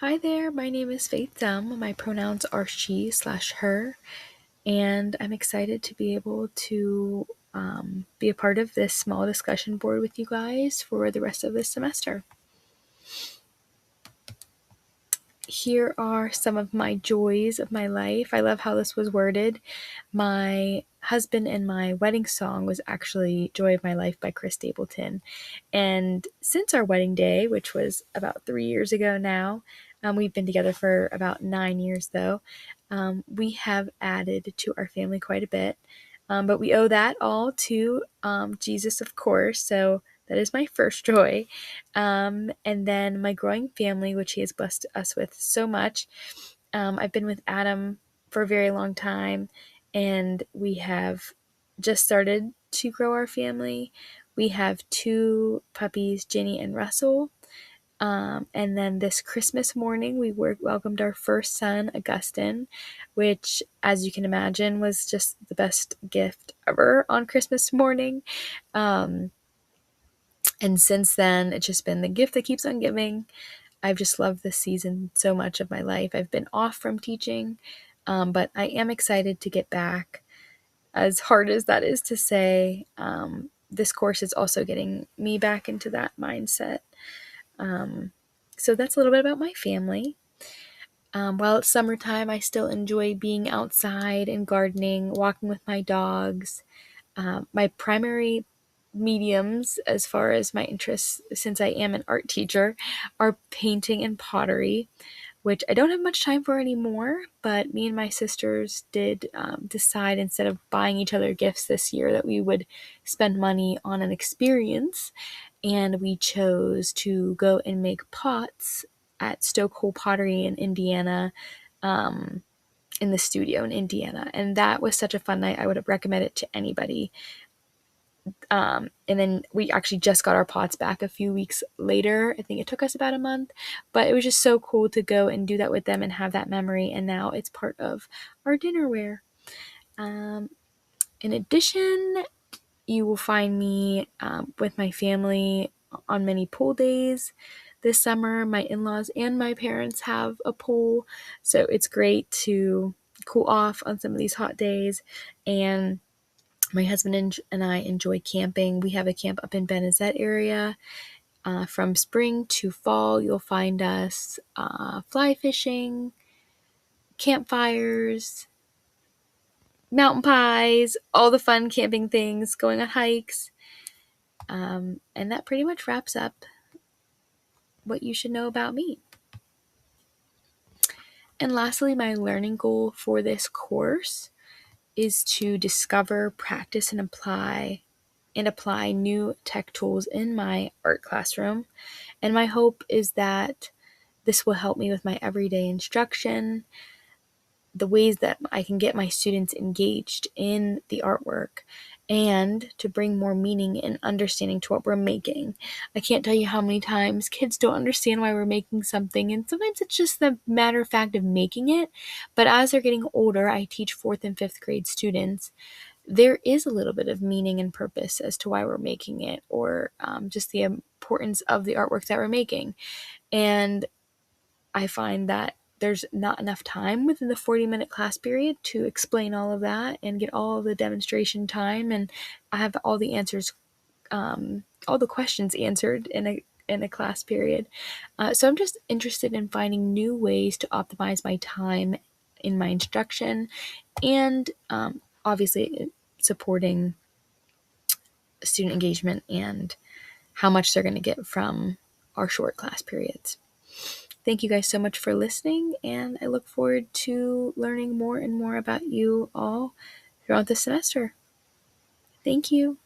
Hi there, my name is FDUMM. My pronouns are she/her, and I'm excited to be able to be a part of this small discussion board with you guys for the rest of this semester. Here are some of my joys of my life. I love how this was worded. My husband and my wedding song was actually Joy of My Life by Chris Stapleton. And since our wedding day, which was about 3 years ago now, we've been together for about 9 years though, we have added to our family quite a bit. But we owe that all to Jesus, of course. So that is my first joy. And then my growing family, which he has blessed us with so much. I've been with Adam for a very long time, and we have just started to grow our family. We have 2 puppies, Ginny and Russell. And then this Christmas morning, we welcomed our first son, Augustin, which, as you can imagine, was just the best gift ever on Christmas morning. And since then, it's just been the gift that keeps on giving. I've just loved this season so much of my life. I've been off from teaching, but I am excited to get back. As hard as that is to say, this course is also getting me back into that mindset. So that's a little bit about my family. While it's summertime, I still enjoy being outside and gardening, walking with my dogs. My primary mediums, as far as my interests, since I am an art teacher, are painting and pottery, which I don't have much time for anymore, but me and my sisters did decide, instead of buying each other gifts this year, that we would spend money on an experience, and we chose to go and make pots at Stokehole Pottery in Indiana, in the studio in Indiana, and that was such a fun night. I would recommend it to anybody. And then we actually just got our pots back a few weeks later. I think it took us about a month, but it was just so cool to go and do that with them and have that memory. And now it's part of our dinnerware. In addition, you will find me with my family on many pool days. This summer, my in-laws and my parents have a pool, so it's great to cool off on some of these hot days. And my husband and I enjoy camping. We have a camp up in Benezet area. From spring to fall, you'll find us fly fishing, campfires, mountain pies, all the fun camping things, going on hikes. And that pretty much wraps up what you should know about me. And lastly, my learning goal for this course is to discover, practice, and apply new tech tools in my art classroom. And my hope is that this will help me with my everyday instruction, the ways that I can get my students engaged in the artwork, and to bring more meaning and understanding to what we're making. I can't tell you how many times kids don't understand why we're making something, and sometimes it's just the matter of fact of making it. But as they're getting older, I teach 4th and 5th grade students. There is a little bit of meaning and purpose as to why we're making it, or just the importance of the artwork that we're making. And I find that there's not enough time within the 40-minute class period to explain all of that and get all of the demonstration time, and I have all the answers, all the questions answered in a class period. So I'm just interested in finding new ways to optimize my time in my instruction, and obviously supporting student engagement and how much they're going to get from our short class periods. Thank you guys so much for listening, and I look forward to learning more and more about you all throughout the semester. Thank you.